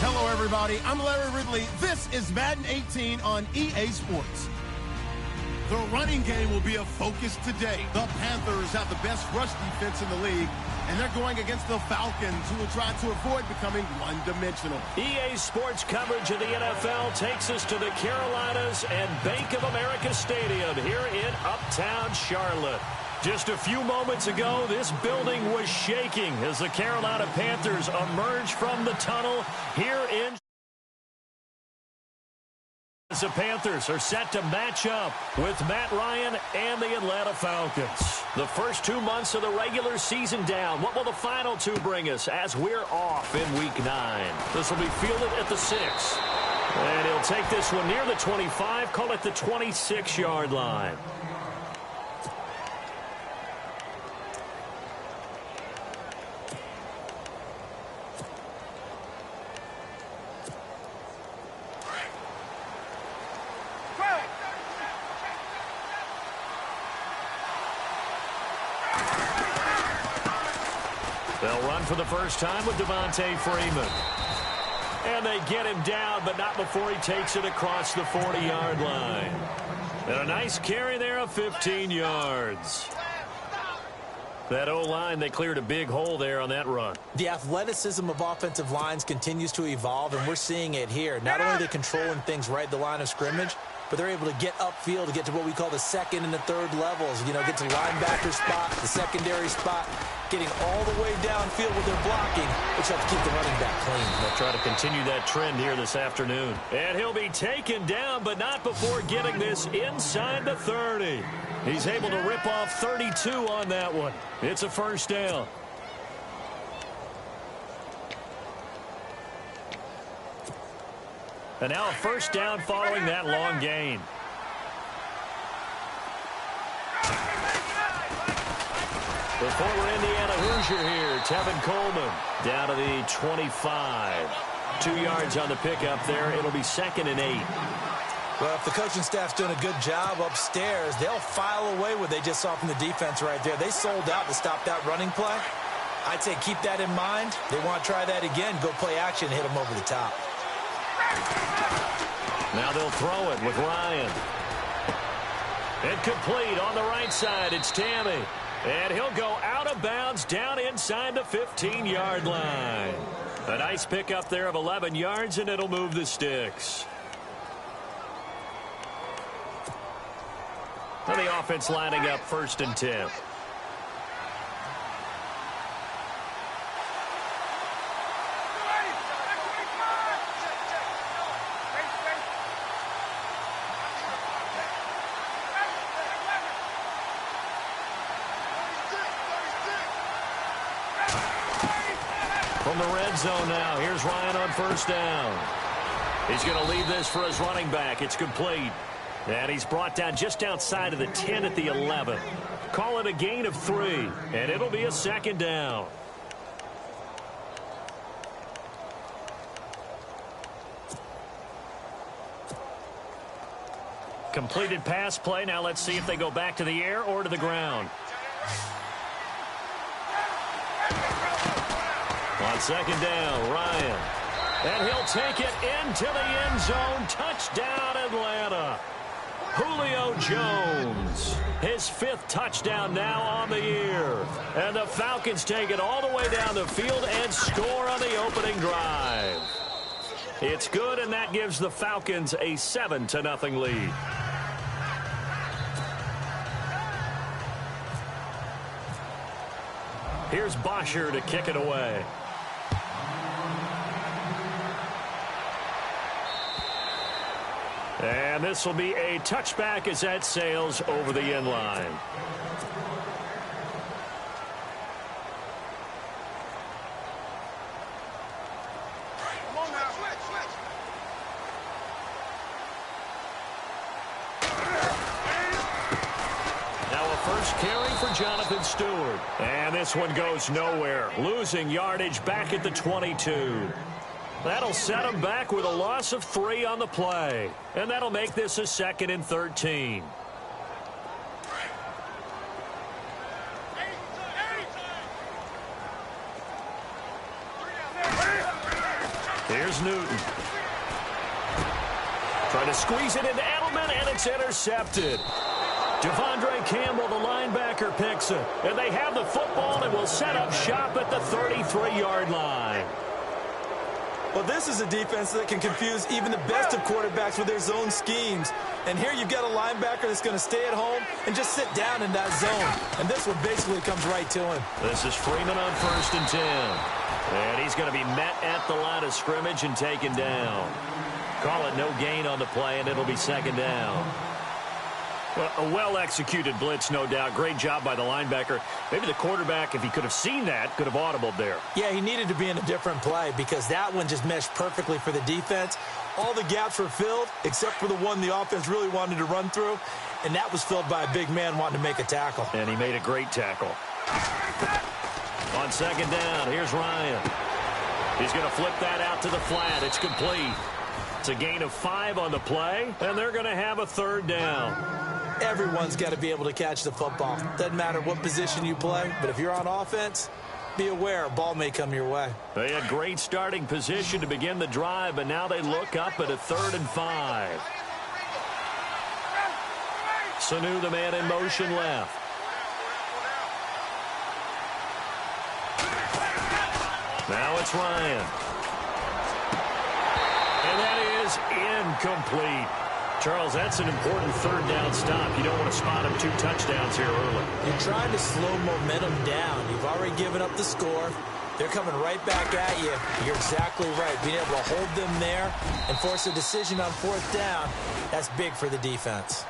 Hello, everybody. I'm Larry Ridley. This is Madden 18 on EA Sports. The running game will be a focus today. The Panthers have the best rush defense in the league, and they're going against the Falcons, who will try to avoid becoming one-dimensional. EA Sports coverage of the NFL takes us to the Carolinas and Bank of America Stadium here in Uptown Charlotte. Just a few moments ago, this building was shaking as the Carolina Panthers emerged from the tunnel here in. The Panthers are set to match up with Matt Ryan and the Atlanta Falcons. The first 2 months of the regular season down. What will the final two bring us as we're off in Week 9? This will be fielded at the 6. And he'll take this one near the 25, call it the 26-yard line. They'll run for the first time with Devontae Freeman. And they get him down, but not before he takes it across the 40-yard line. And a nice carry there of 15 yards. That O-line, they cleared a big hole there on that run. The athleticism of offensive lines continues to evolve, and we're seeing it here. Not only are they controlling things right at the line of scrimmage, but they're able to get upfield to get to what we call the second and the third levels. You know, get to linebacker spot, the secondary spot, getting all the way downfield with their blocking, which helps keep the running back clean. They'll try to continue that trend here this afternoon. And he'll be taken down, but not before getting this inside the 30. He's able to rip off 32 on that one. It's a first down. And now a first down following that long gain. The former Indiana Hoosier here, Tevin Coleman, down to the 25. 2 yards on the pickup there. It'll be 2nd and 8. Well, if the coaching staff's doing a good job upstairs, they'll file away what they just saw from the defense right there. They sold out to stop that running play. I'd say keep that in mind. They want to try that again, go play action, hit them over the top. Now they'll throw it with Ryan. Incomplete on the right side. It's Tammy. And he'll go out of bounds down inside the 15-yard line. A nice pickup there of 11 yards, and it'll move the sticks. And the offense lining up 1st and 10. From the red zone now, here's Ryan on 1st down. He's going to leave this for his running back. It's complete. And he's brought down just outside of the 10 at the 11. Call it a gain of 3, and it'll be a 2nd down. Completed pass play. Now let's see if they go back to the air or to the ground. On 2nd down, Ryan. And he'll take it into the end zone. Touchdown, Atlanta. Julio Jones, his 5th touchdown now on the year. And the Falcons take it all the way down the field and score on the opening drive. It's good, and that gives the Falcons a 7-0 lead. Here's Bosher to kick it away. And this will be a touchback as that sails over the end line. Now a first carry for Jonathan Stewart. And this one goes nowhere. Losing yardage back at the 22. That'll set him back with a loss of 3 on the play. And that'll make this a 2nd and 13. Here's Newton. Trying to squeeze it into Edelman, and it's intercepted. Devondre Campbell, the linebacker, picks it. And they have the football and will set up shop at the 33-yard line. Well, this is a defense that can confuse even the best of quarterbacks with their zone schemes. And here you've got a linebacker that's going to stay at home and just sit down in that zone. And this one basically comes right to him. This is Freeman on 1st and 10. And he's going to be met at the line of scrimmage and taken down. Call it no gain on the play, and it'll be 2nd down. Well, a well-executed blitz, no doubt. Great job by the linebacker. Maybe the quarterback, if he could have seen that, could have audibled there. Yeah, he needed to be in a different play because that one just meshed perfectly for the defense. All the gaps were filled except for the one the offense really wanted to run through, and that was filled by a big man wanting to make a tackle. And he made a great tackle. On 2nd down, here's Ryan. He's going to flip that out to the flat. It's complete. It's a gain of 5 on the play, and they're going to have a 3rd down. Everyone's got to be able to catch the football. Doesn't matter what position you play, but if you're on offense, be aware a ball may come your way. They had great starting position to begin the drive, but now they look up at a 3rd and 5. Sanu, the man in motion, left. Now it's Ryan. And that is incomplete. Charles, that's an important 3rd down stop. You don't want to spot him 2 touchdowns here early. You're trying to slow momentum down. You've already given up the score. They're coming right back at you. You're exactly right. Being able to hold them there and force a decision on 4th down, that's big for the defense.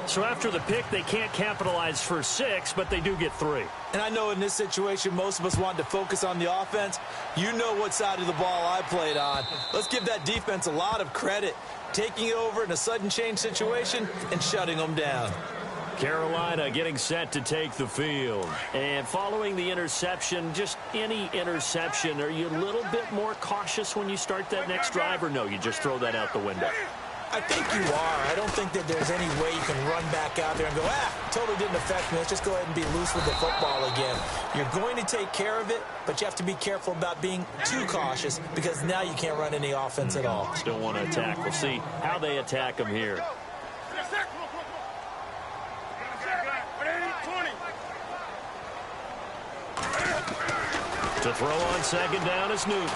So after the pick, they can't capitalize for 6, but they do get 3. And I know in this situation, most of us want to focus on the offense. You know what side of the ball I played on. Let's give that defense a lot of credit. Taking it over in a sudden change situation and shutting them down. Carolina getting set to take the field. And following the interception, just any interception, are you a little bit more cautious when you start that next drive, or no, you just throw that out the window? I think you are. I don't think that there's any way you can run back out there and go, totally didn't affect me. Let's just go ahead and be loose with the football again. You're going to take care of it, but you have to be careful about being too cautious because now you can't run any offense at all. Still want to attack. We'll see how they attack them here. To throw on 2nd down is Newton.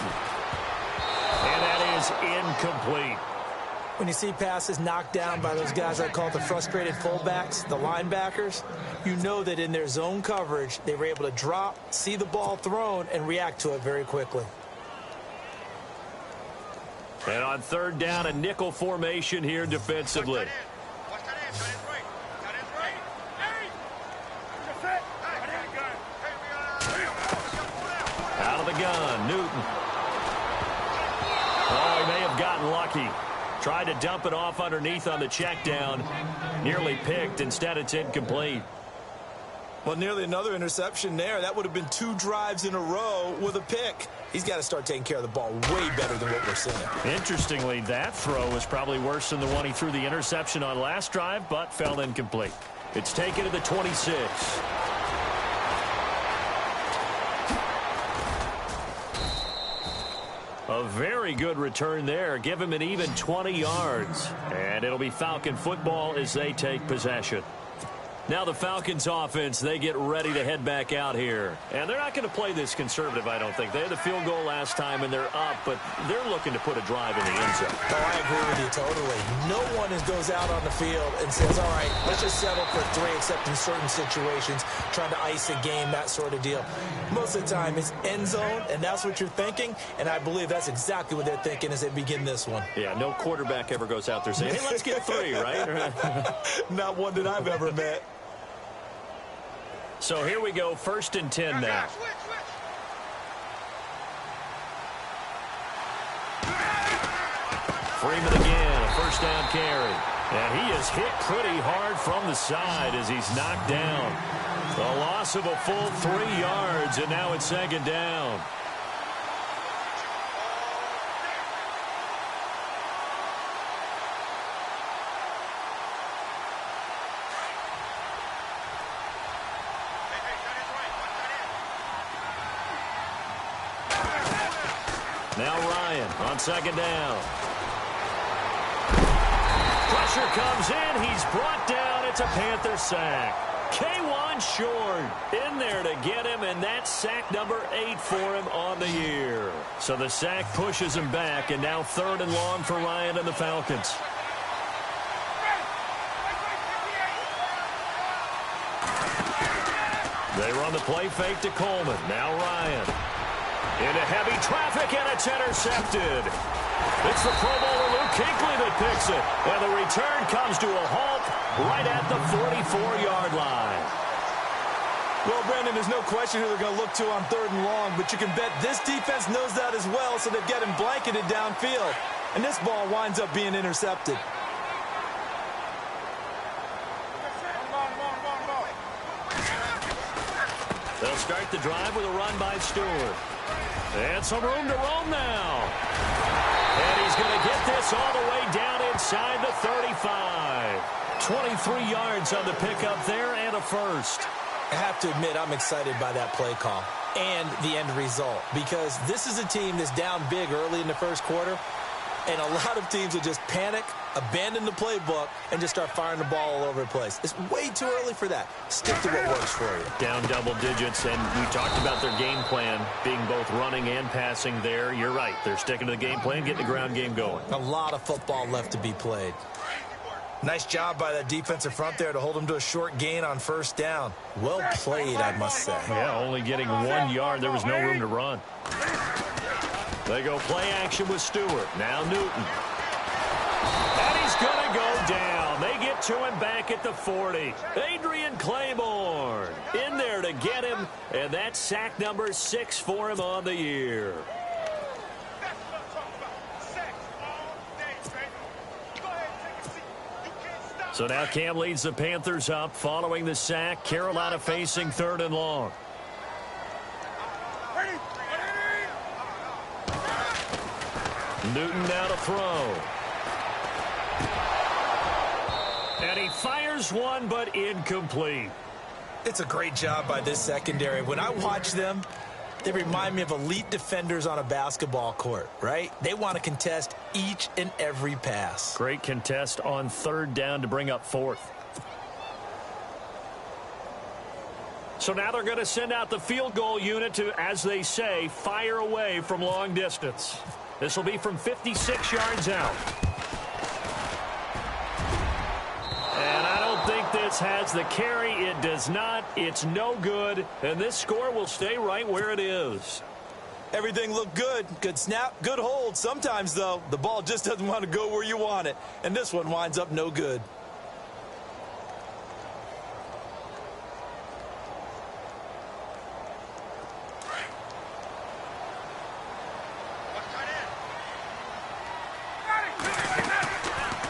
And that is incomplete. When you see passes knocked down by those guys I call the frustrated fullbacks, the linebackers, you know that in their zone coverage, they were able to drop, see the ball thrown, and react to it very quickly. And on 3rd down, a nickel formation here defensively. Out of the gun, Newton. Oh, he may have gotten lucky. Tried to dump it off underneath on the check down. Nearly picked. Instead, it's incomplete. Well, nearly another interception there. That would have been 2 drives in a row with a pick. He's got to start taking care of the ball way better than what we're seeing. Interestingly, that throw was probably worse than the one he threw the interception on last drive, but fell incomplete. It's taken to the 26. A very good return there. Give him an even 20 yards. And it'll be Falcon football as they take possession. Now the Falcons offense, they get ready to head back out here. And they're not going to play this conservative, I don't think. They had the field goal last time, and they're up, but they're looking to put a drive in the end zone. Oh, I agree with you totally. No one goes out on the field and says, all right, let's just settle for 3, except in certain situations, trying to ice a game, that sort of deal. Most of the time, it's end zone, and that's what you're thinking, and I believe that's exactly what they're thinking as they begin this one. Yeah, no quarterback ever goes out there saying, hey, let's get 3, right? Not one that I've ever met. So here we go, 1st and 10 now. Freeman again, a 1st down carry. And he is hit pretty hard from the side as he's knocked down. A loss of a full 3 yards, and now it's 2nd down. Now Ryan on second down. Pressure comes in. He's brought down. It's a Panther sack. K1 short in there to get him, and that's sack number 8 for him on the year. So the sack pushes him back, and now 3rd and long for Ryan and the Falcons. They run the play fake to Coleman. Now Ryan. Into heavy traffic, and it's intercepted. It's the Pro Bowler Luke Kuechly that picks it. And the return comes to a halt right at the 44-yard line. Well, Brandon, there's no question who they're going to look to on 3rd and long, but you can bet this defense knows that as well, so they've got him blanketed downfield. And this ball winds up being intercepted. They'll start the drive with a run by Stewart. And some room to roam now. And he's going to get this all the way down inside the 35. 23 yards on the pickup there and a first. I have to admit, I'm excited by that play call and the end result, because this is a team that's down big early in the first quarter, and a lot of teams will just panic, abandon the playbook, and just start firing the ball all over the place. It's way too early for that. Stick to what works for you. Down double digits, and we talked about their game plan being both running and passing there. You're right. They're sticking to the game plan, getting the ground game going. A lot of football left to be played. Nice job by that defensive front there to hold them to a short gain on 1st down. Well played, I must say. Yeah, only getting 1 yard. There was no room to run. They go play action with Stewart. Now Newton. And he's going to go down. They get to him back at the 40. Adrian Claiborne in there to get him, and that's sack number 6 for him on the year. So now Cam leads the Panthers up following the sack. Carolina facing 3rd and long. Newton now to throw. And he fires one, but incomplete. It's a great job by this secondary. When I watch them, they remind me of elite defenders on a basketball court, right? They want to contest each and every pass. Great contest on 3rd down to bring up 4th. So now they're going to send out the field goal unit to, as they say, fire away from long distance. This will be from 56 yards out. And I don't think this has the carry. It does not. It's no good. And this score will stay right where it is. Everything looked good. Good snap, good hold. Sometimes, though, the ball just doesn't want to go where you want it. And this one winds up no good.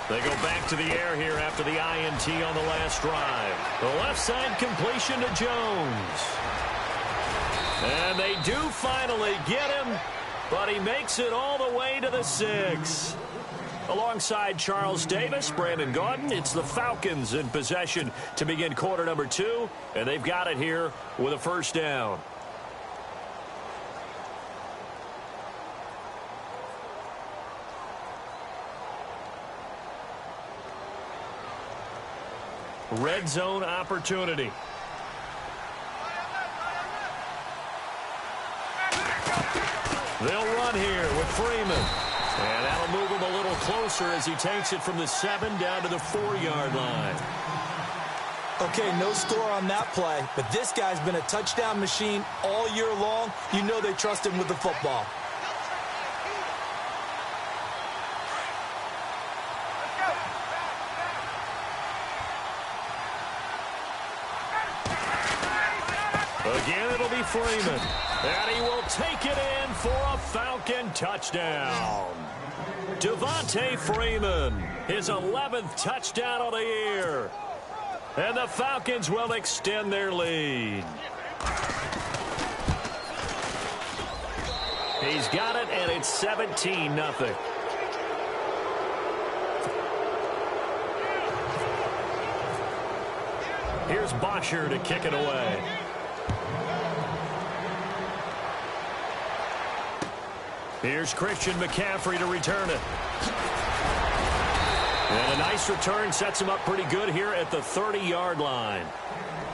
They go back to the air here after the INT on the last drive. The left side completion to Jones. And they do finally get him, but he makes it all the way to the 6. Alongside Charles Davis, Brandon Gaudin, it's the Falcons in possession to begin quarter number 2, and they've got it here with a 1st down. Red zone opportunity. They'll run here with Freeman. And that'll move him a little closer as he takes it from the 7 down to the 4-yard line. Okay, no score on that play, but this guy's been a touchdown machine all year long. You know they trust him with the football. Again, it'll be Freeman. And he will take it in for a Falcon touchdown. Devontae Freeman, his 11th touchdown of the year. And the Falcons will extend their lead. He's got it, and it's 17-0. Here's Bosher to kick it away. Here's Christian McCaffrey to return it. And a nice return sets him up pretty good here at the 30-yard line.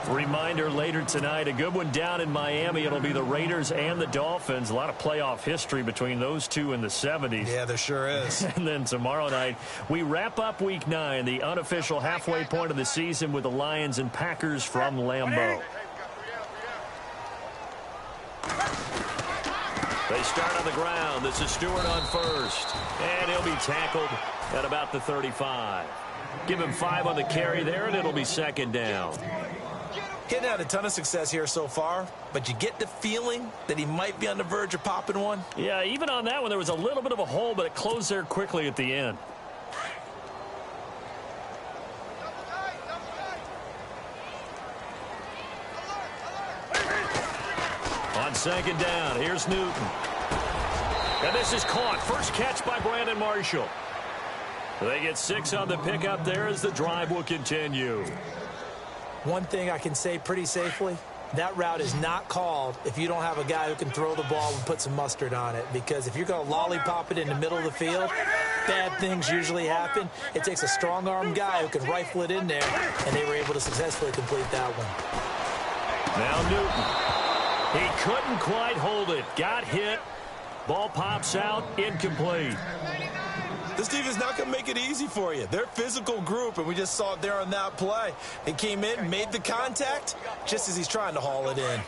Reminder later tonight, a good one down in Miami. It'll be the Raiders and the Dolphins. A lot of playoff history between those two in the 70s. Yeah, there sure is. And then tomorrow night, we wrap up Week 9, the unofficial halfway point of the season with the Lions and Packers from Lambeau. They start on the ground. This is Stewart on first. And he'll be tackled at about the 35. Give him 5 on the carry there, and it'll be second down. Getting had a ton of success here so far, but you get the feeling that he might be on the verge of popping one. Yeah, even on that one, there was a little bit of a hole, but it closed there quickly at the end. On second down, here's Newton. And this is caught. First catch by Brandon Marshall. They get 6 on the pickup there as the drive will continue. One thing I can say pretty safely, that route is not called if you don't have a guy who can throw the ball and put some mustard on it. Because if you're going to lollipop it in the middle of the field, bad things usually happen. It takes a strong-arm guy who can rifle it in there, and they were able to successfully complete that one. Now Newton. He couldn't quite hold it. Got hit. Ball pops out. Incomplete. This defense is not going to make it easy for you. They're a physical group, and we just saw it there on that play. He came in, made the contact, just as he's trying to haul it in.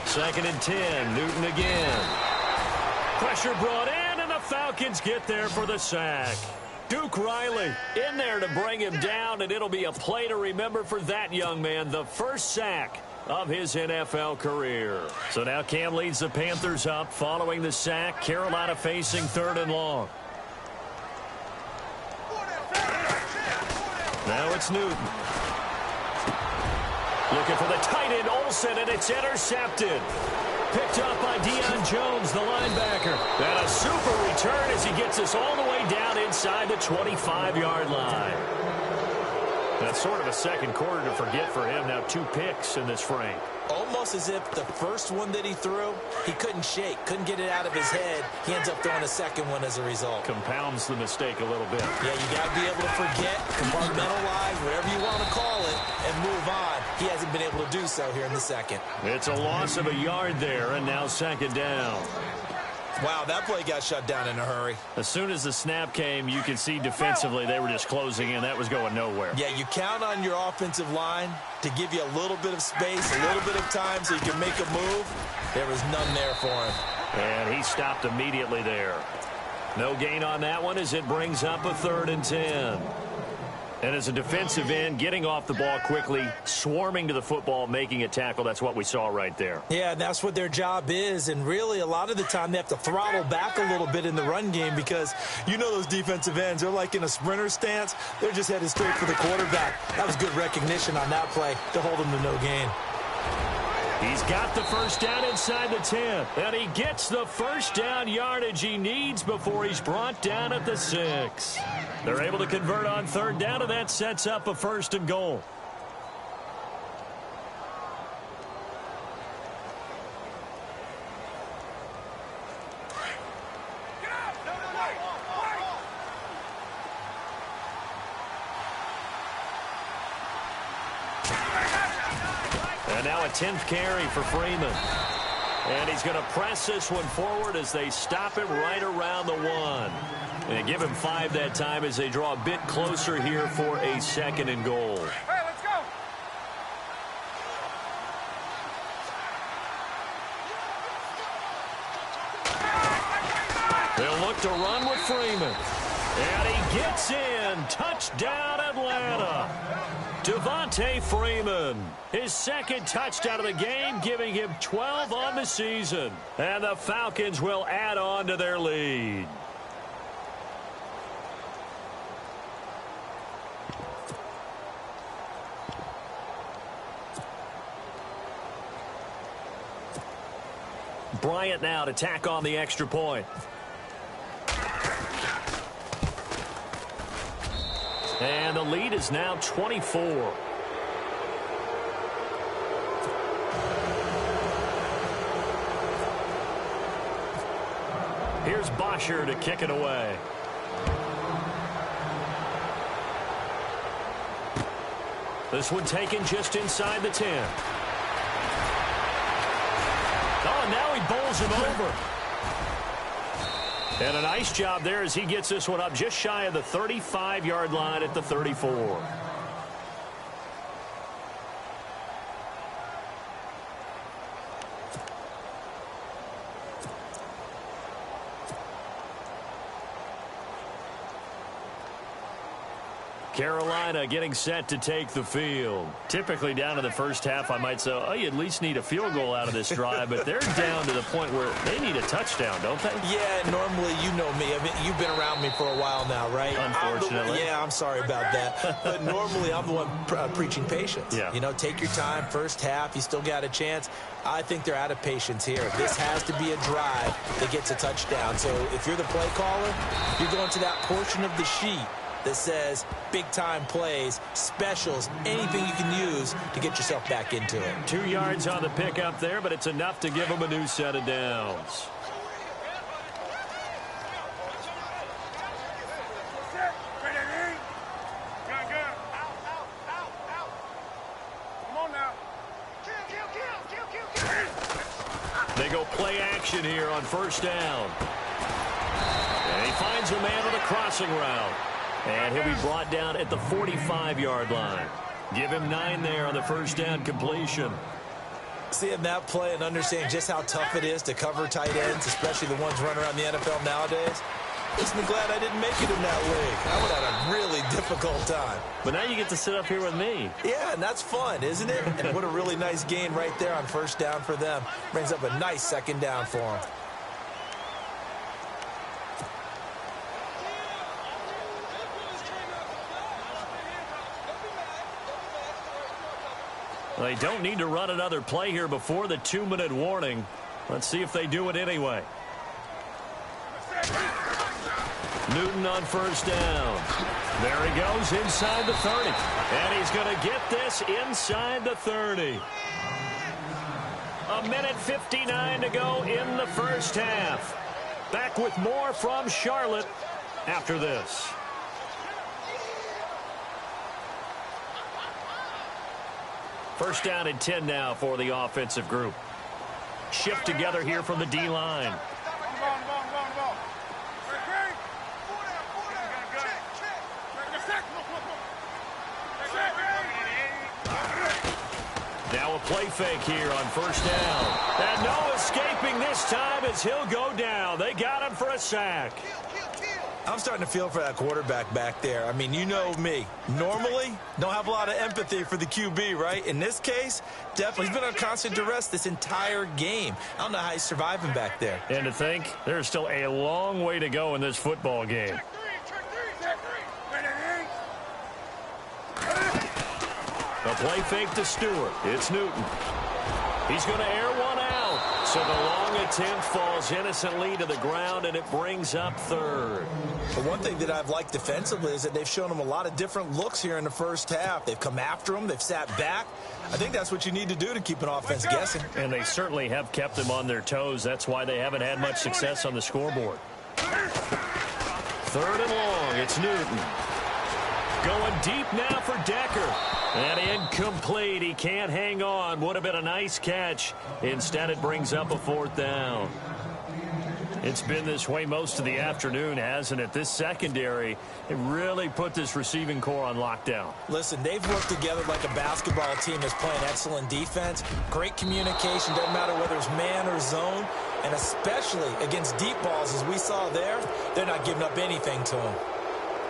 Second and 10. Newton again. Pressure brought in, and the Falcons get there for the sack. Duke Riley in there to bring him down, and it'll be a play to remember for that young man. The first sack of his NFL career. So now Cam leads the Panthers up following the sack. Carolina facing 3rd and long. Now it's Newton. Looking for the tight end, Olsen, and it's intercepted. Picked up by Deion Jones, the linebacker. And a super return as he gets us all the way down inside the 25-yard line. That's sort of a second quarter to forget for him. Now 2 picks in this frame. Almost as if the first one that he threw, he couldn't shake, couldn't get it out of his head. He ends up throwing a second one as a result. Compounds the mistake a little bit. Yeah, you got to be able to forget, compartmentalize, whatever you want to call it, and move on. He hasn't been able to do so here in the second. It's a loss of a yard there, and now second down. Wow, that play got shut down in a hurry. As soon as the snap came, you could see defensively they were just closing in. That was going nowhere. Yeah, you count on your offensive line to give you a little bit of space, a little bit of time so you can make a move. There was none there for him. And he stopped immediately there. No gain on that one as it brings up a 3rd and 10. And as a defensive end, getting off the ball quickly, swarming to the football, making a tackle, that's what we saw right there. Yeah, that's what their job is. And really, a lot of the time, they have to throttle back a little bit in the run game because you know those defensive ends, they're like in a sprinter stance. They're just headed straight for the quarterback. That was good recognition on that play to hold him to no gain. He's got the first down inside the 10. And he gets the first down yardage he needs before he's brought down at the 6. They're able to convert on 3rd down, and that sets up a 1st and goal. And now a 10th carry for Freeman. And he's going to press this one forward as they stop him right around the 1. And give him 5 that time as they draw a bit closer here for a 2nd and goal. Hey, let's go. They'll look to run with Freeman. And he gets in. Touchdown, Atlanta. Devontae Freeman, his 2nd touchdown of the game, giving him 12 on the season. And the Falcons will add on to their lead. Bryant now to tack on the extra point. And the lead is now 24. here's Bosher to kick it away. This one taken just inside the 10. Oh, and now he bowls him over. And a nice job there as he gets this one up just shy of the 35-yard line at the 34. Carolina getting set to take the field. Typically down to the first half, I might say, oh, you at least need a field goal out of this drive, but they're down to the point where they need a touchdown, don't they? Yeah, normally, you know me. I mean, you've been around me for a while now, right? Unfortunately. I'm sorry about that. But normally, I'm the one preaching patience. Yeah. You know, take your time. First half, you still got a chance. I think they're out of patience here. This has to be a drive that gets a touchdown. So if you're the play caller, you're going to that portion of the sheet that says big-time plays, specials, anything you can use to get yourself back into it. 2 yards on the pickup there, but it's enough to give them a new set of downs. They go play action here on first down. And he finds a man on the crossing route. And he'll be brought down at the 45-yard line. Give him 9 there on the first down completion. Seeing that play and understanding just how tough it is to cover tight ends, especially the ones running around the NFL nowadays, makes me glad I didn't make it in that league. I would have had a really difficult time. But now you get to sit up here with me. Yeah, and that's fun, isn't it? And what a really nice gain right there on first down for them. Brings up a nice second down for them. They don't need to run another play here before the 2-minute warning. Let's see if they do it anyway. Newton on first down. There he goes inside the 30. And he's going to get this inside the 30. A minute 59 to go in the first half. Back with more from Charlotte after this. First down and 10 now for the offensive group. Shift together here from the D-line. Now a play fake here on first down. And no escaping this time as he'll go down. They got him for a sack. I'm starting to feel for that quarterback back there. I mean, you know me. Normally, don't have a lot of empathy for the QB, right? In this case, definitely. He's been on constant duress this entire game. I don't know how he's surviving back there. And to think, there's still a long way to go in this football game. A play fake to Stewart. It's Newton. He's going to air one out. So the long attempt falls innocently to the ground, and it brings up third. But one thing that I've liked defensively is that they've shown him a lot of different looks here in the first half. They've come after him. They've sat back. I think that's what you need to do to keep an offense guessing. And they certainly have kept them on their toes. That's why they haven't had much success on the scoreboard. Third and long. It's Newton. Going deep now for Decker. And incomplete. He can't hang on. Would have been a nice catch. Instead, it brings up a fourth down. It's been this way most of the afternoon, hasn't it? This secondary, it really put this receiving core on lockdown. Listen, they've worked together like a basketball team that's playing excellent defense. Great communication. Doesn't matter whether it's man or zone. And especially against deep balls, as we saw there, they're not giving up anything to them.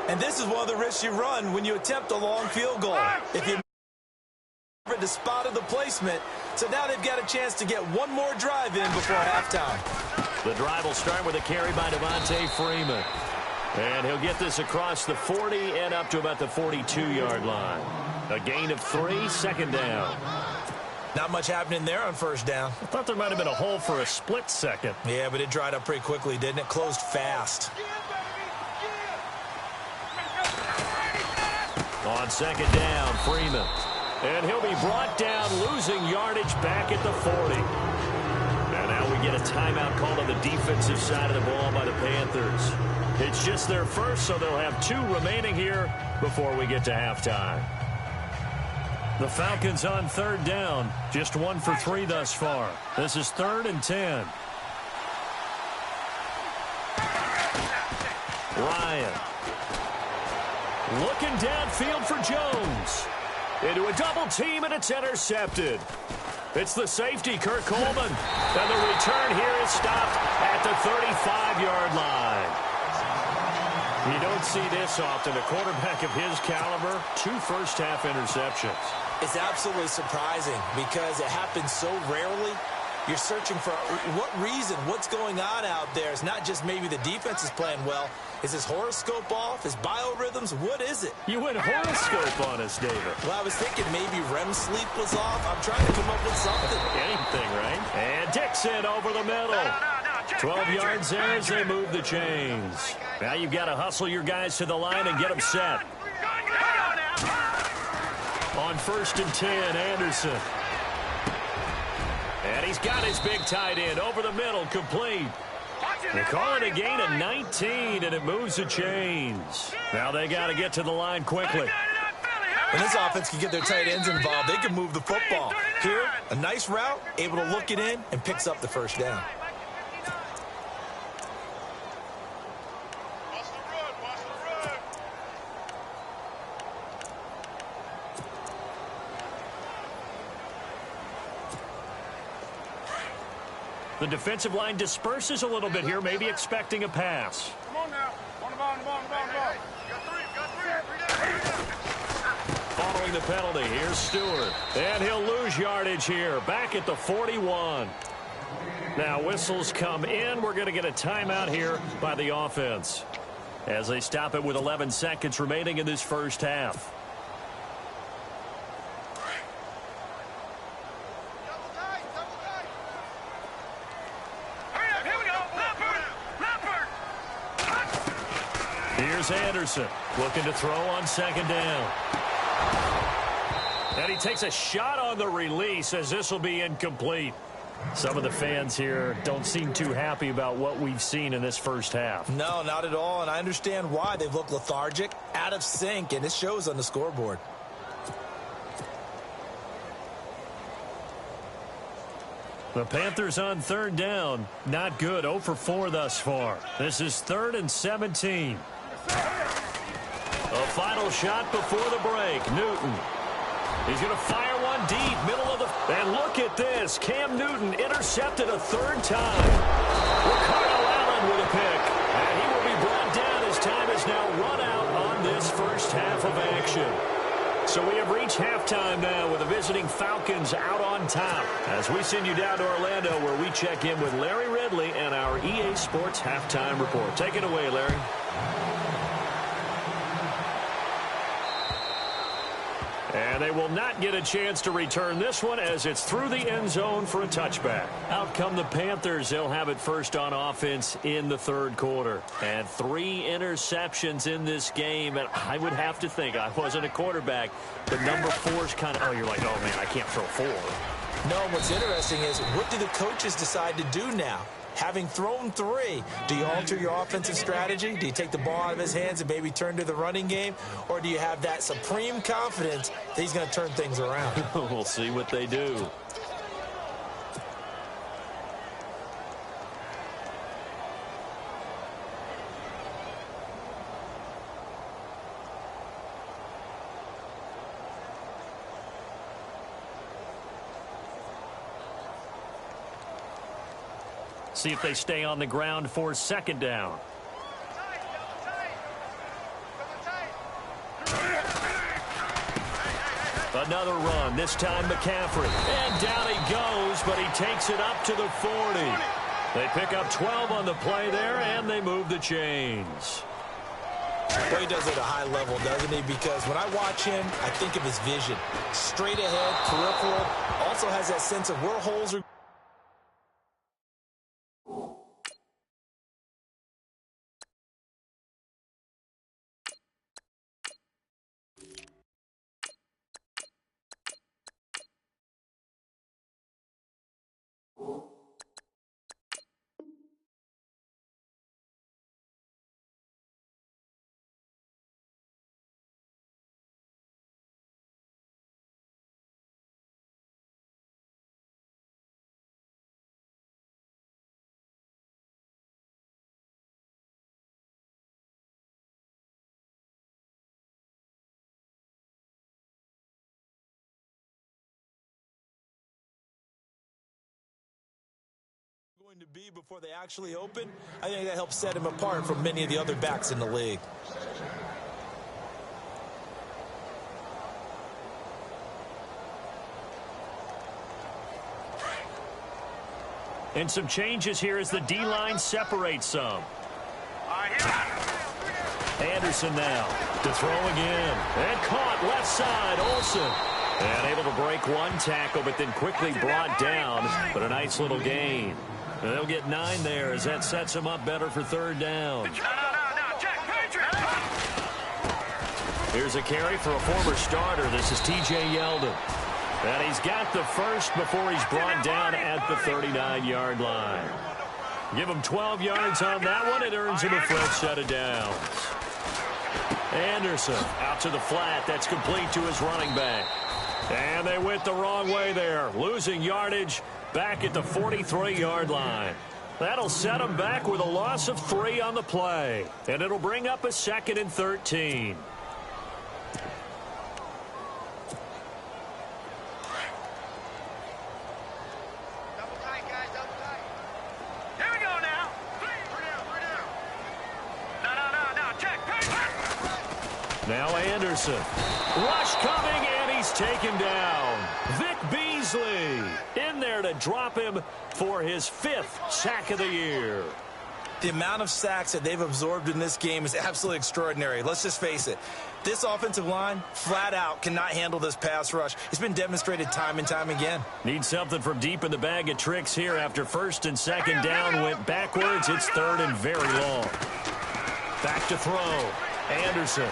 And this is one of the risks you run when you attempt a long field goal. If you the spot of the placement, so now they've got a chance to get one more drive in before halftime. The drive will start with a carry by Devontae Freeman. And he'll get this across the 40 and up to about the 42-yard line. A gain of 3, second down. Not much happening there on first down. I thought there might have been a hole for a split second. Yeah, but it dried up pretty quickly, didn't it? Closed fast. On second down, Freeman. And he'll be brought down, losing yardage back at the 40. And now we get a timeout called on the defensive side of the ball by the Panthers. It's just their first, so they'll have 2 remaining here before we get to halftime. The Falcons on 3rd down. Just 1 for 3 thus far. This is 3rd and 10. Ryan. Looking downfield for Jones. Into a double team, and it's intercepted. It's the safety, Kirk Coleman. And the return here is stopped at the 35-yard line. You don't see this often. A quarterback of his caliber, 2 first-half interceptions. It's absolutely surprising because it happens so rarely. You're searching for what reason, what's going on out there. It's not just maybe the defense is playing well. Is his horoscope off? His biorhythms? What is it? You went horoscope on us, David. Well, I was thinking maybe REM sleep was off. I'm trying to come up with something. Anything, right? And Dixon over the middle. 12 yards there as they move the chains. Now you've got to hustle your guys to the line and get them set. On 1st and 10, Anderson. And he's got his big tight end over the middle, complete. They call it a gain of 19, and it moves the chains. Now they got to get to the line quickly. When this offense can get their tight ends involved, they can move the football. Here, a nice route, able to look it in, and picks up the 1st down. The defensive line disperses a little bit here, maybe expecting a pass. Come on now. On the ball. Following the penalty, here's Stewart. And he'll lose yardage here, back at the 41. Now whistles come in. We're going to get a timeout here by the offense as they stop it with 11 seconds remaining in this first half. Here's Anderson looking to throw on 2nd down. And he takes a shot on the release as this will be incomplete. Some of the fans here don't seem too happy about what we've seen in this first half. No, not at all, and I understand why. They've looked lethargic, out of sync, and it shows on the scoreboard. The Panthers on 3rd down. Not good. 0 for 4 thus far. This is 3rd and 17. A final shot before the break. Newton. He's going to fire one deep, middle of the... And look at this. Cam Newton intercepted a 3rd time. Ricardo Allen with a pick. And he will be brought down as time is now run out on this first half of action. So we have reached halftime now with the visiting Falcons out on top. As we send you down to Orlando where we check in with Larry Ridley and our EA Sports Halftime Report. Take it away, Larry. And they will not get a chance to return this one as it's through the end zone for a touchback. Out come the Panthers. They'll have it first on offense in the 3rd quarter. And 3 interceptions in this game. And I would have to think, I wasn't a quarterback, but number 4's kind of, oh, you're like, oh, man, I can't throw 4. No, what's interesting is what do the coaches decide to do now? Having thrown 3, do you alter your offensive strategy? Do you take the ball out of his hands and maybe turn to the running game? Or do you have that supreme confidence that he's going to turn things around? We'll see what they do. See if they stay on the ground for 2nd down. Another run, this time McCaffrey. And down he goes, but he takes it up to the 40. They pick up 12 on the play there, and they move the chains. Well, he does it at a high level, doesn't he? Because when I watch him, I think of his vision. Straight ahead, peripheral, also has that sense of where holes are going to be before they actually open, I think that helps set him apart from many of the other backs in the league. And some changes here as the D-line separates some. Anderson now to throw again. And caught left side, Olsen. And able to break one tackle, but then quickly brought down. But a nice little gain. And they'll get 9 there as that sets them up better for third down. Here's a carry for a former starter. This is T.J. Yeldon. And he's got the first before he's brought down at the 39-yard line. Give him 12 yards on that one. It earns him a fresh set of downs. Anderson out to the flat. That's complete to his running back. And they went the wrong way there, losing yardage back at the 43-yard line. That'll set them back with a loss of 3 on the play. And it'll bring up a 2nd and 13. Now Anderson. Rush coming, and he's taken down. Vic Beasley in there to drop him for his 5th sack of the year. The amount of sacks that they've absorbed in this game is absolutely extraordinary. Let's just face it. This offensive line, flat out, cannot handle this pass rush. It's been demonstrated time and time again. Need something from deep in the bag of tricks here after 1st and 2nd down went backwards. It's 3rd and very long. Back to throw. Anderson.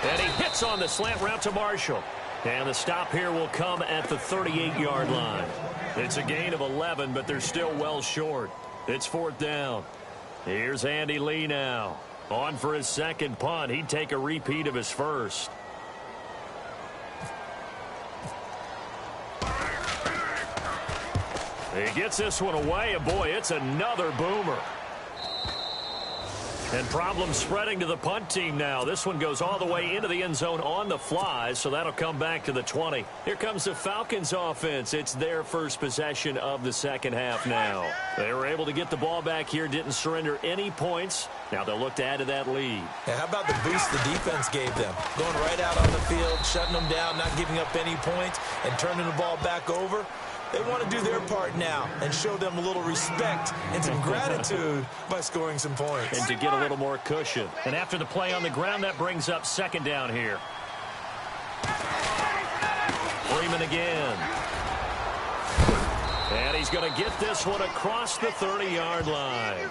And he hits on the slant route to Marshall. And the stop here will come at the 38-yard line. It's a gain of 11, but they're still well short. It's 4th down. Here's Andy Lee now. On for his 2nd punt. He'd take a repeat of his 1st. He gets this one away, and boy, it's another boomer. And problems spreading to the punt team now. This one goes all the way into the end zone on the fly, so that'll come back to the 20. Here comes the Falcons offense. It's their first possession of the second half now. They were able to get the ball back here, didn't surrender any points. Now they'll look to add to that lead. Yeah, how about the boost the defense gave them? Going right out on the field, shutting them down, not giving up any points, and turning the ball back over. They want to do their part now and show them a little respect and some gratitude by scoring some points. And to get a little more cushion. And after the play on the ground, that brings up 2nd down here. Freeman again. And he's going to get this one across the 30-yard line.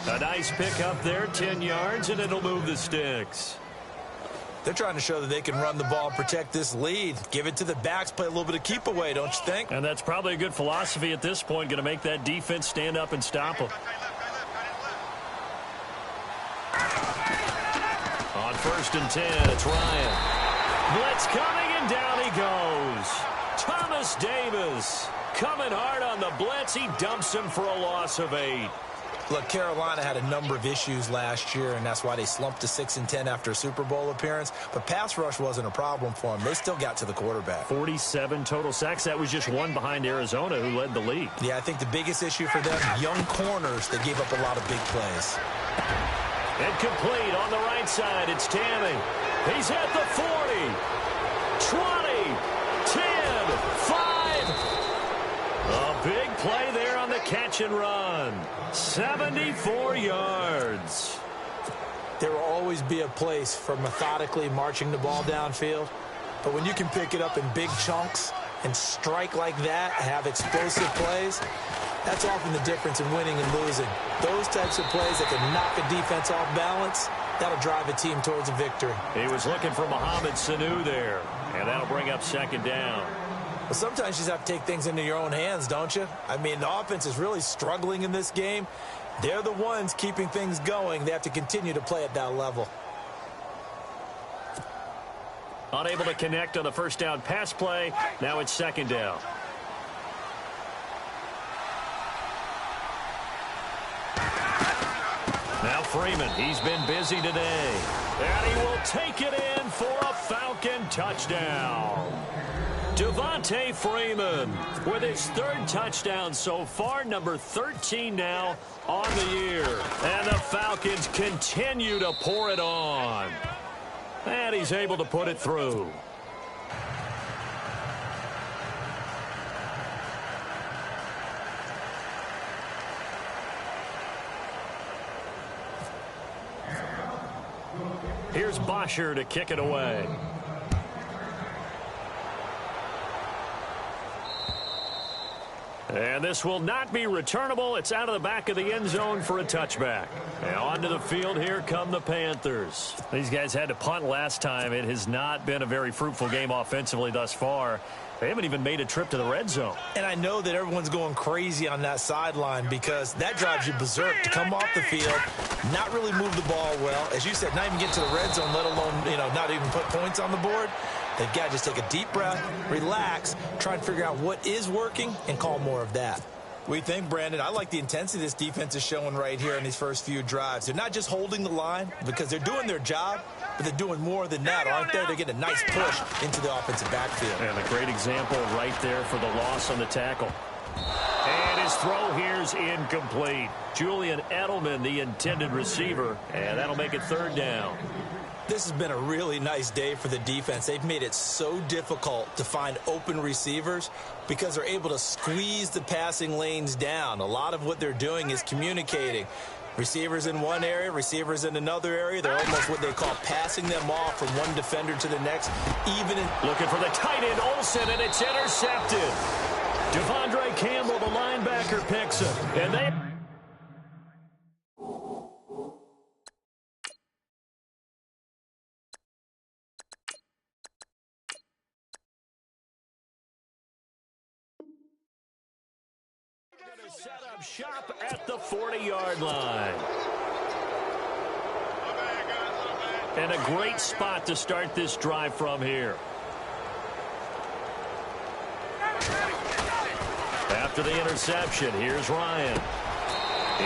A nice pick up there, 10 yards, and it'll move the sticks. They're trying to show that they can run the ball, protect this lead, give it to the backs, play a little bit of keep away, don't you think? And that's probably a good philosophy at this point, going to make that defense stand up and stop them. On 1st and 10, it's Ryan. Blitz coming, and down he goes. Thomas Davis coming hard on the blitz. He dumps him for a loss of 8. Look, Carolina had a number of issues last year, and that's why they slumped to 6-10 after a Super Bowl appearance. But pass rush wasn't a problem for them. They still got to the quarterback. 47 total sacks. That was just one behind Arizona, who led the league. Yeah, I think the biggest issue for them, young corners that gave up a lot of big plays. And complete on the right side. It's Tammy. He's at the 40, 20, 10, 5. A big play there on the catch and run. 74 yards. There will always be a place for methodically marching the ball downfield. But when you can pick it up in big chunks and strike like that, have explosive plays, that's often the difference in winning and losing. Those types of plays that can knock a defense off balance, that'll drive a team towards a victory. He was looking for Mohamed Sanu there, and that'll bring up 2nd down. Well, sometimes you just have to take things into your own hands, don't you? I mean, the offense is really struggling in this game. They're the ones keeping things going. They have to continue to play at that level. Unable to connect on the 1st down pass play. Now it's 2nd down. Now Freeman, he's been busy today. And he will take it in for a Falcon touchdown. Devontae Freeman with his third touchdown so far, number 13 now on the year. And the Falcons continue to pour it on. And he's able to put it through. Here's Bosher to kick it away. And this will not be returnable. It's out of the back of the end zone for a touchback. And onto the field, here come the Panthers. These guys had to punt last time. It has not been a very fruitful game offensively thus far. They haven't even made a trip to the red zone. And I know that everyone's going crazy on that sideline because that drives you berserk to come off the field, not really move the ball well. As you said, not even get to the red zone, let alone, not even put points on the board. They've got to just take a deep breath, relax, try and figure out what is working, and call more of that. What do you think, Brandon? I like the intensity this defense is showing right here in these first few drives. They're not just holding the line because they're doing their job, but they're doing more than that, aren't they? They're getting a nice push into the offensive backfield. And a great example right there for the loss on the tackle. And his throw here's incomplete. Julian Edelman, the intended receiver, and that'll make it third down. This has been a really nice day for the defense. They've made it so difficult to find open receivers because they're able to squeeze the passing lanes down. A lot of what they're doing is communicating. Receivers in one area, receivers in another area. They're almost what they call passing them off from one defender to the next. Looking for the tight end, Olsen, and it's intercepted. Devondre Campbell, the linebacker, picks it. And they... set up shop at the 40-yard line. And a great spot to start this drive from here. After the interception, here's Ryan.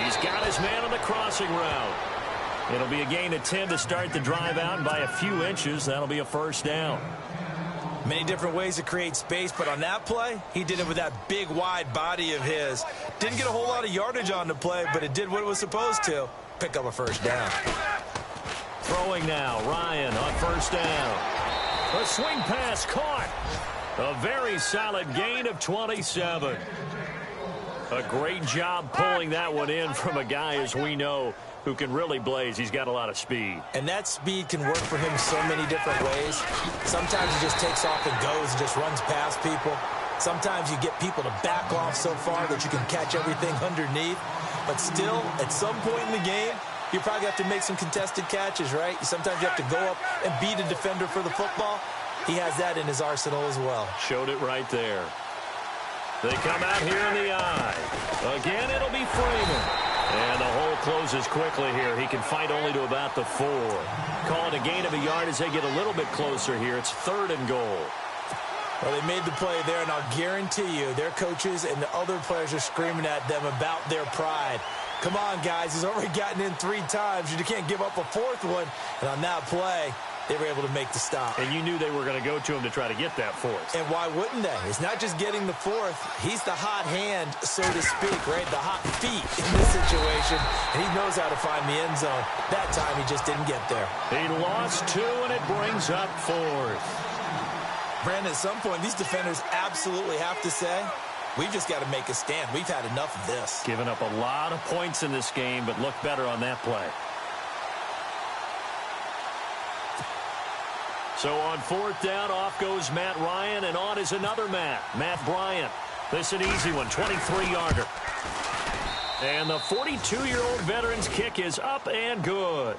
He's got his man on the crossing route. It'll be a gain of 10 to start the drive out, and by a few inches, that'll be a first down. Many different ways to create space, but on that play, he did it with that big, wide body of his. Didn't get a whole lot of yardage on the play, but it did what it was supposed to. Pick up a first down. Throwing now, Ryan on first down. A swing pass caught. A very solid gain of 27. A great job pulling that one in from a guy, as we know, who can really blaze. He's got a lot of speed. And that speed can work for him so many different ways. Sometimes he just takes off and goes and just runs past people. Sometimes you get people to back off so far that you can catch everything underneath. But still, at some point in the game, you probably have to make some contested catches, right? Sometimes you have to go up and beat a defender for the football. He has that in his arsenal as well. Showed it right there. They come out here in the eye. Again, it'll be Freeman. And the hole closes quickly here. He can fight only to about the 4. Calling a gain of a yard as they get a little bit closer here. It's 3rd and goal. Well, they made the play there, and I'll guarantee you their coaches and the other players are screaming at them about their pride. Come on, guys. He's already gotten in 3 times. You can't give up a 4th one. And on that play, they were able to make the stop. And you knew they were going to go to him to try to get that 4th. And why wouldn't they? It's not just getting the 4th. He's the hot hand, so to speak, right? The hot feet in this situation. And he knows how to find the end zone. That time, he just didn't get there. He lost 2, and it brings up 4th. Brandon, at some point, these defenders absolutely have to say, we've just got to make a stand. We've had enough of this. Giving up a lot of points in this game, but look better on that play. So on 4th down, off goes Matt Ryan, and on is another Matt Bryant. This an easy one, 23-yarder. And the 42-year-old veteran's kick is up and good.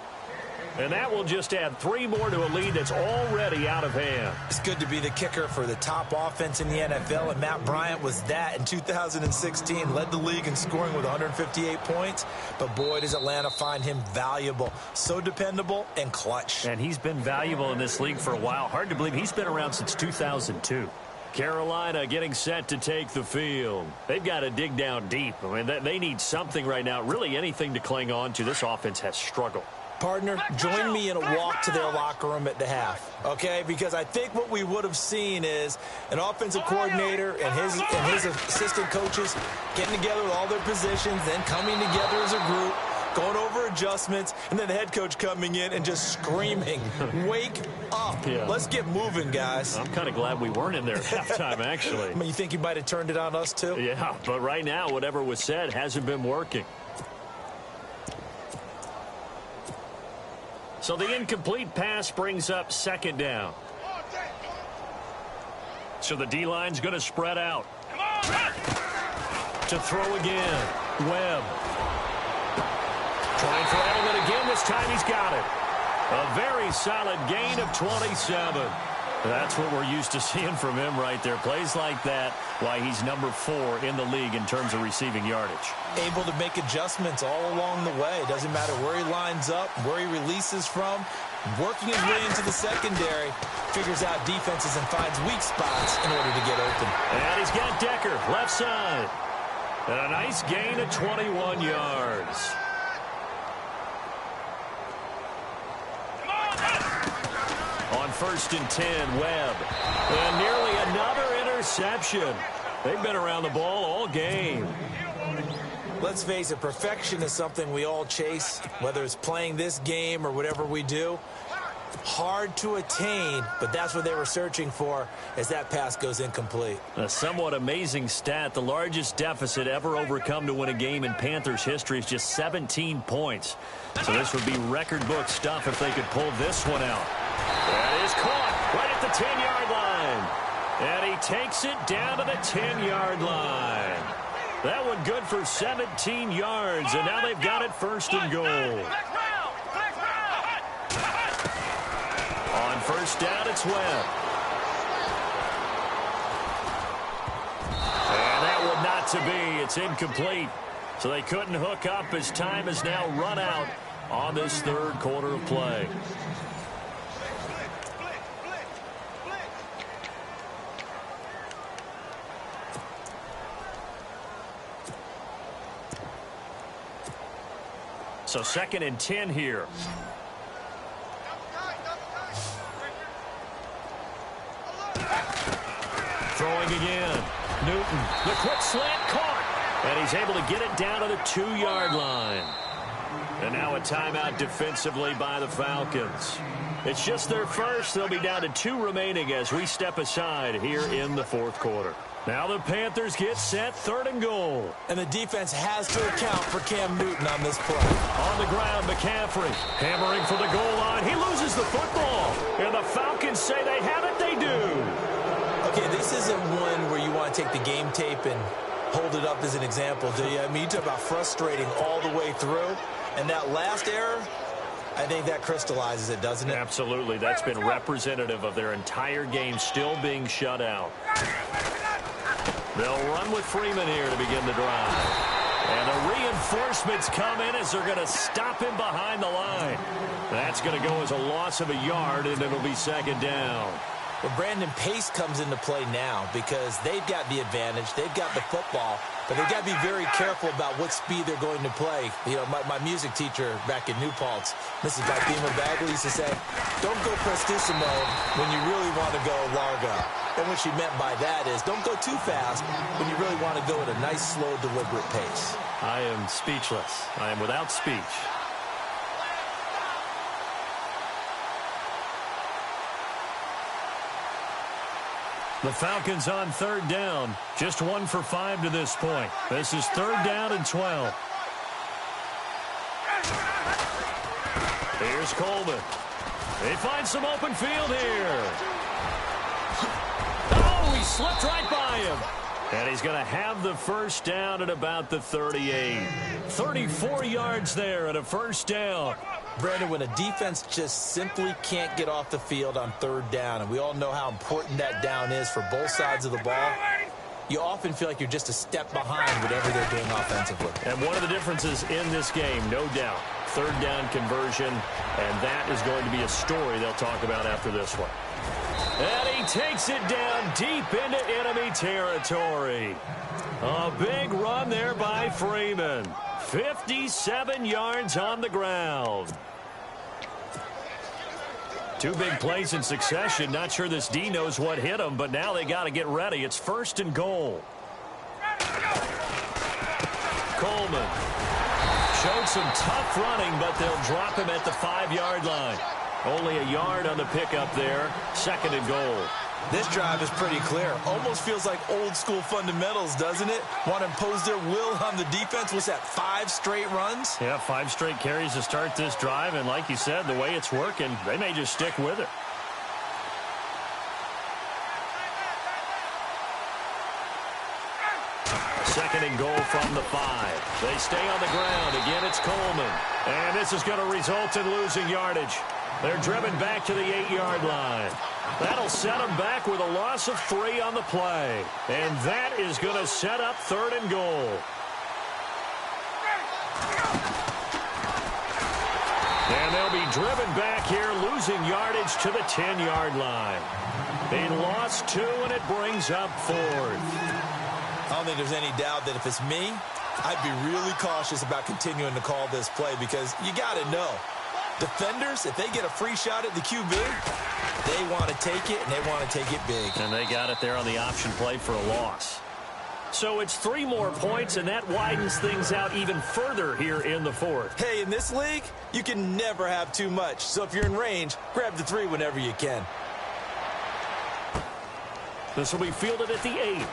And that will just add 3 more to a lead that's already out of hand. It's good to be the kicker for the top offense in the NFL, and Matt Bryant was that in 2016. Led the league in scoring with 158 points, but boy, does Atlanta find him valuable. So dependable and clutch. And he's been valuable in this league for a while. Hard to believe he's been around since 2002. Carolina getting set to take the field. They've got to dig down deep. I mean, they need something right now, really anything to cling on to. This offense has struggled. Partner, join me in a walk to their locker room at the half, okay? Because I think what we would have seen is an offensive coordinator and his assistant coaches getting together with all their positions, then coming together as a group, going over adjustments, and then the head coach coming in and just screaming, wake up. Yeah. Let's get moving, guys. I'm kind of glad we weren't in there at halftime, actually. I mean, you think he might have turned it on us, too? Yeah, but right now, whatever was said hasn't been working. So the incomplete pass brings up second down. So the D-line's going to spread out. To throw again. Webb. Trying for Edelman again. This time he's got it. A very solid gain of 27. That's what we're used to seeing from him right there. Plays like that, why he's number 4 in the league in terms of receiving yardage. Able to make adjustments all along the way. Doesn't matter where he lines up, where he releases from. Working his way into the secondary. Figures out defenses and finds weak spots in order to get open. And he's got Decker, left side. And a nice gain of 21 yards. On 1st and 10, Webb. And nearly another interception. They've been around the ball all game. Let's face it, perfection is something we all chase, whether it's playing this game or whatever we do. Hard to attain, but that's what they were searching for as that pass goes incomplete. A somewhat amazing stat. The largest deficit ever overcome to win a game in Panthers history is just 17 points. So this would be record book stuff if they could pull this one out. That is caught right at the 10-yard line. And he takes it down to the 10-yard line. That one good for 17 yards, and now they've got it 1st and goal. On 1st down, it's Webb. And that one not to be. It's incomplete. So they couldn't hook up as time has now run out on this 3rd quarter of play. So 2nd and 10 here. Throwing again. Newton, the quick slant caught. And he's able to get it down to the 2-yard line. And now a timeout defensively by the Falcons. It's just their first. They'll be down to 2 remaining as we step aside here in the 4th quarter. Now the Panthers get set, 3rd and goal. And the defense has to account for Cam Newton on this play. On the ground, McCaffrey hammering for the goal line. He loses the football. And the Falcons say they have it, they do. Okay, this isn't one where you want to take the game tape and hold it up as an example, do you? I mean, you talk about frustrating all the way through. And that last error, I think that crystallizes it, doesn't it? Absolutely. That's been representative of their entire game still being shut out. They'll run with Freeman here to begin the drive. And the reinforcements come in as they're going to stop him behind the line. That's going to go as a loss of a yard, and it'll be 2nd down. Well, Brandon, pace comes into play now because they've got the advantage. They've got the football, but they've got to be very careful about what speed they're going to play. You know, my music teacher back in New Paltz, Mrs. Fatima Bagley, used to say, don't go prestissimo when you really want to go largo. And what she meant by that is don't go too fast when you really want to go at a nice, slow, deliberate pace. I am speechless. I am without speech. The Falcons on 3rd down. Just 1 for 5 to this point. This is 3rd down and 12. Here's Coleman. They find some open field here. Oh, he slipped right by him. And he's going to have the 1st down at about the 38. 34 yards there at a 1st down. Brandon, when a defense just simply can't get off the field on 3rd down, and we all know how important that down is for both sides of the ball, you often feel like you're just a step behind whatever they're doing offensively. And one of the differences in this game, no doubt, 3rd down conversion, and that is going to be a story they'll talk about after this one. And he takes it down deep into enemy territory. A big run there by Freeman. 57 yards on the ground. Two big plays in succession. Not sure this D knows what hit him, but now they got to get ready. It's 1st and goal. Coleman showed some tough running, but they'll drop him at the 5-yard line. Only a yard on the pickup there. 2nd and goal. This drive is pretty clear. Almost feels like old school fundamentals, doesn't it? Want to impose their will on the defense. Was that 5 straight runs? Yeah, 5 straight carries to start this drive. And like you said, the way it's working, they may just stick with it. Second and goal from the 5. They stay on the ground. Again, it's Coleman. And this is going to result in losing yardage. They're driven back to the 8-yard line. That'll set them back with a loss of 3 on the play. And that is going to set up 3rd and goal. And they'll be driven back here, losing yardage to the 10-yard line. They lost 2, and it brings up 4th. I don't think there's any doubt that if it's me, I'd be really cautious about continuing to call this play because you got to know. Defenders, if they get a free shot at the QB, they want to take it, and they want to take it big. And they got it there on the option play for a loss. So it's 3 more points, and that widens things out even further here in the 4th. Hey, in this league, you can never have too much. So if you're in range, grab the 3 whenever you can. This will be fielded at the 8.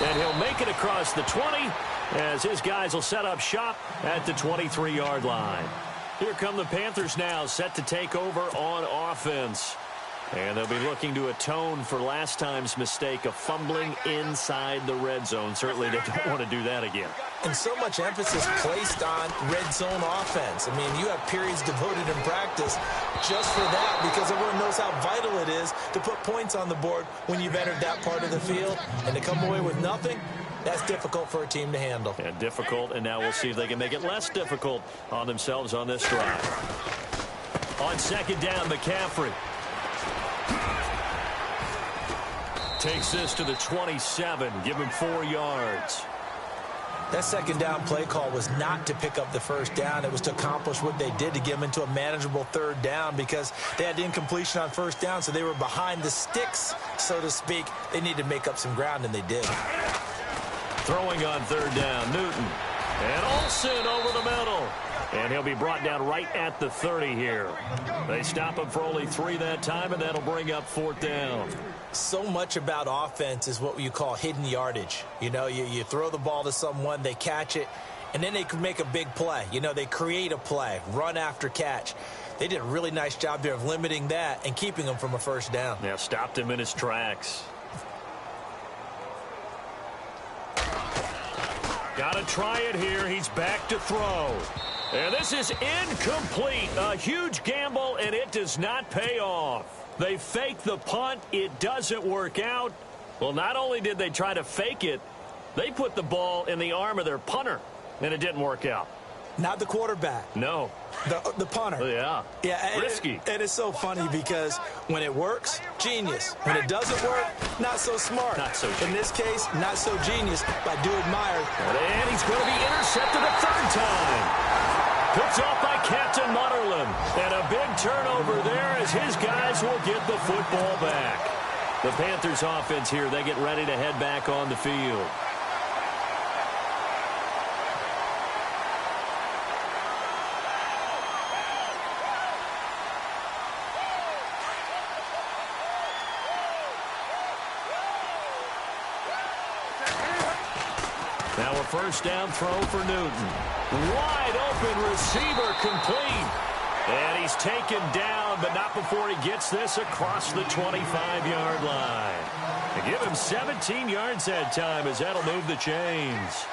And he'll make it across the 20 as his guys will set up shop at the 23-yard line. Here come the Panthers now, set to take over on offense. And they'll be looking to atone for last time's mistake of fumbling inside the red zone. Certainly they don't want to do that again. And so much emphasis placed on red zone offense. I mean, you have periods devoted in practice just for that because everyone knows how vital it is to put points on the board when you've entered that part of the field. And to come away with nothing, that's difficult for a team to handle. Yeah, difficult, and now we'll see if they can make it less difficult on themselves on this drive. On 2nd down, McCaffrey takes this to the 27, give him 4 yards. That 2nd down play call was not to pick up the 1st down. It was to accomplish what they did to get them into a manageable 3rd down because they had incompletion on 1st down, so they were behind the sticks, so to speak. They needed to make up some ground, and they did. Throwing on 3rd down, Newton. And Olsen over the middle. And he'll be brought down right at the 30 here. They stop him for only 3 that time, and that'll bring up 4th down. So much about offense is what you call hidden yardage. You know, you throw the ball to someone, they catch it, and then they can make a big play. You know, they create a play, run after catch. They did a really nice job there of limiting that and keeping him from a 1st down. Yeah, stopped him in his tracks. Got to try it here. He's back to throw. And this is incomplete. A huge gamble, and it does not pay off. They fake the punt. It doesn't work out. Well, not only did they try to fake it, they put the ball in the arm of their punter, and it didn't work out. Not the quarterback. No. The punter. Yeah. Yeah. Risky. It is so funny because when it works, genius. When it doesn't work, not so smart. Not so genius. In this case, not so genius, but I do admire. And he's going to be intercepted a 3rd time. Picked off by Captain Mutterland. And a big turnover there as his guys will get the football back. The Panthers offense here, they get ready to head back on the field. Now a 1st down throw for Newton. Wide open receiver complete. And he's taken down, but not before he gets this across the 25-yard line. They give him 17 yards that time as that'll move the chains.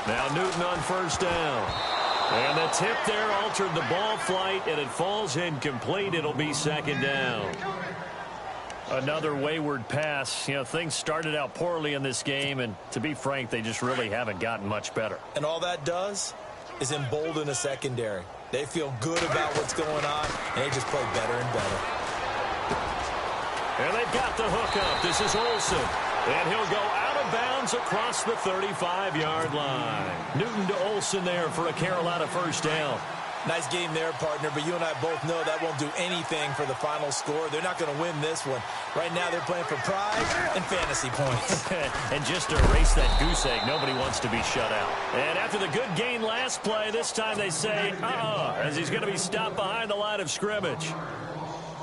Now Newton on 1st down. And the tip there altered the ball flight, and it falls incomplete. It'll be 2nd down. Another wayward pass. You know, things started out poorly in this game, and to be frank, they just really haven't gotten much better. And all that does is embolden a secondary. They feel good about what's going on, and they just play better and better. And they've got the hook up. This is Olsen. And he'll go out of of bounds across the 35-yard line. Newton to Olsen there for a Carolina first down. Nice game there, partner, but you and I both know that won't do anything for the final score. They're not going to win this one. Right now they're playing for pride and fantasy points. And just to erase that goose egg, nobody wants to be shut out. And after the good gain last play, this time they say, as he's going to be stopped behind the line of scrimmage.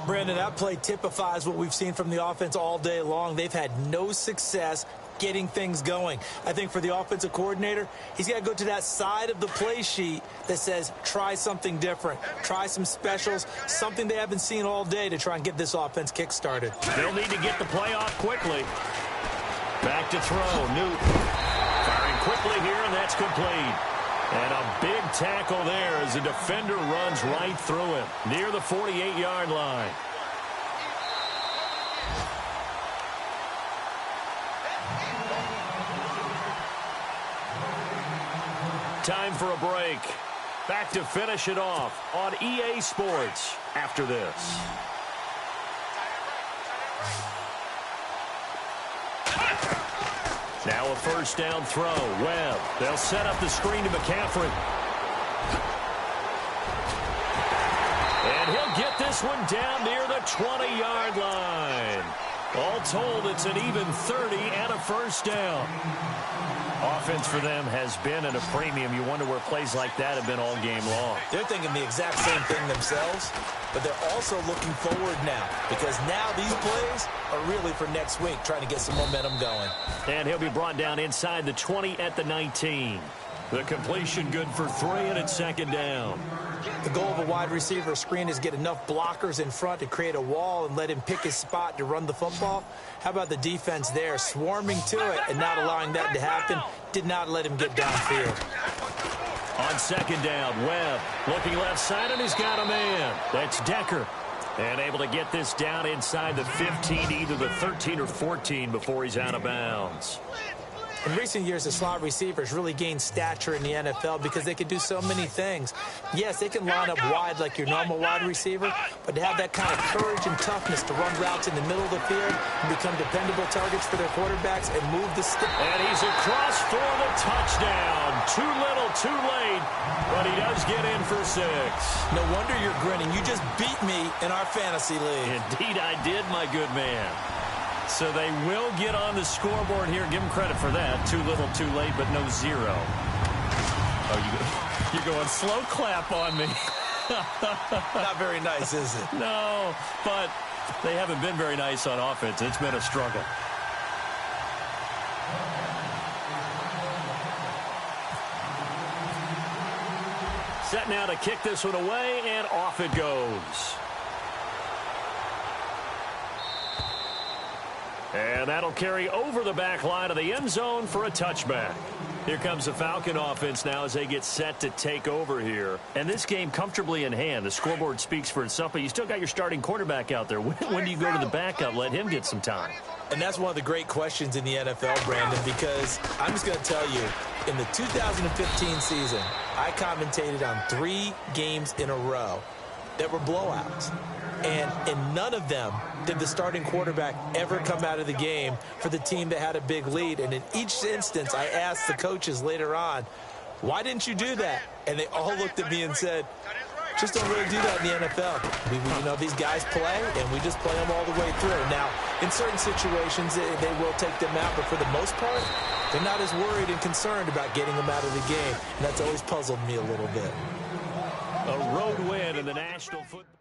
Brandon, that play typifies what we've seen from the offense all day long. They've had no success getting things going. I think for the offensive coordinator, he's got to go to that side of the play sheet that says try something different, try some specials, something they haven't seen all day to try and get this offense kick-started. They'll need to get the play off quickly. Back to throw. Newton firing quickly here, and that's complete. And a big tackle there as the defender runs right through him near the 48-yard line. Time for a break. Back to finish it off on EA Sports after this. Now a first down throw. Webb. They'll set up the screen to McCaffrey. And he'll get this one down near the 20-yard line. All told, it's an even 30 and a first down. Offense for them has been at a premium. You wonder where plays like that have been all game long. They're thinking the exact same thing themselves, but they're also looking forward now because now these plays are really for next week, trying to get some momentum going. And he'll be brought down inside the 20 at the 19. The completion good for 3, and it's second down. The goal of a wide receiver screen is get enough blockers in front to create a wall and let him pick his spot to run the football. How about the defense there, swarming to it and not allowing that to happen? Did not let him get downfield. On second down, Webb looking left side, and he's got a man. That's Decker. And able to get this down inside the 15, either the 13 or 14 before he's out of bounds. In recent years, the slot receivers really gained stature in the NFL because they can do so many things. Yes, they can line up wide like your normal wide receiver, but to have that kind of courage and toughness to run routes in the middle of the field and become dependable targets for their quarterbacks and move the stick. And he's across for the touchdown. Too little, too late, but he does get in for 6. No wonder you're grinning. You just beat me in our fantasy league. Indeed, I did, my good man. So they will get on the scoreboard here. Give them credit for that. Too little, too late, but no 0. Oh, you're going slow clap on me. Not very nice, is it? No, but they haven't been very nice on offense. It's been a struggle. Set now to kick this one away, and off it goes. And that'll carry over the back line of the end zone for a touchback. Here comes the Falcon offense now as they get set to take over here. And this game comfortably in hand. The scoreboard speaks for itself, but you still got your starting quarterback out there. When do you go to the backup? Let him get some time. And that's one of the great questions in the NFL, Brandon, because I'm just going to tell you, in the 2015 season, I commentated on 3 games in a row that were blowouts. And in none of them did the starting quarterback ever come out of the game for the team that had a big lead. And in each instance, I asked the coaches later on, why didn't you do that? And they all looked at me and said, just don't really do that in the NFL. These guys play, and we just play them all the way through. Now, in certain situations, they will take them out, but for the most part, they're not as worried and concerned about getting them out of the game. And that's always puzzled me a little bit. A road win in the National Football.